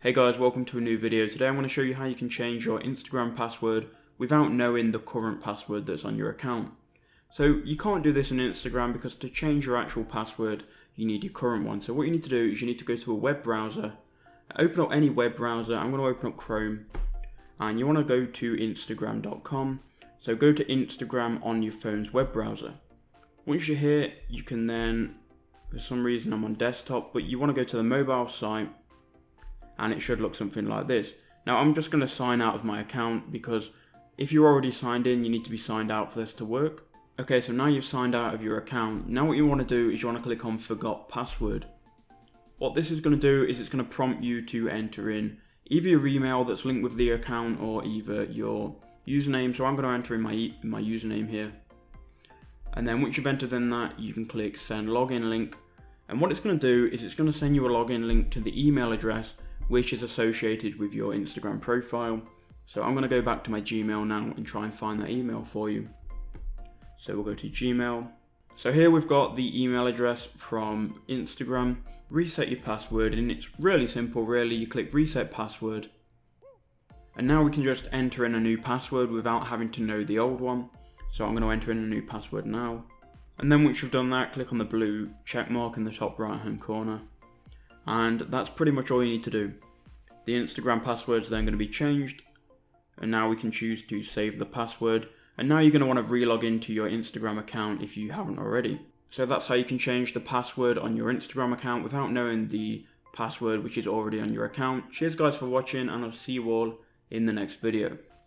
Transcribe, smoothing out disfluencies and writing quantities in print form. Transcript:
Hey guys, welcome to a new video. Today I'm going to show you how you can change your Instagram password without knowing the current password that's on your account. So you can't do this in Instagram because to change your actual password you need your current one. So what you need to do is you need to go to a web browser, open up any web browser. I'm going to open up Chrome and you want to go to Instagram.com. So go to Instagram on your phone's web browser. Once you're here, you can then, for some reason I'm on desktop, but you want to go to the mobile site and it should look something like this. Now I'm just going to sign out of my account because if you're already signed in, you need to be signed out for this to work. Okay, so now you've signed out of your account. Now what you want to do is you want to click on Forgot Password. What this is going to do is it's going to prompt you to enter in either your email that's linked with the account or either your username. So I'm going to enter in my username here. And then once you've entered in that, you can click Send Login Link. And what it's going to do is it's going to send you a login link to the email address which is associated with your Instagram profile. So I'm going to go back to my Gmail now and try and find that email for you. So we'll go to Gmail. So here we've got the email address from Instagram. Reset your password, and it's really simple really. You click Reset Password. And now we can just enter in a new password without having to know the old one. So I'm going to enter in a new password now. And then once you've done that, click on the blue check mark in the top right hand corner. And that's pretty much all you need to do. The Instagram password is then going to be changed. And now we can choose to save the password. And now you're going to want to re-log into your Instagram account if you haven't already. So that's how you can change the password on your Instagram account without knowing the password which is already on your account. Cheers guys for watching, and I'll see you all in the next video.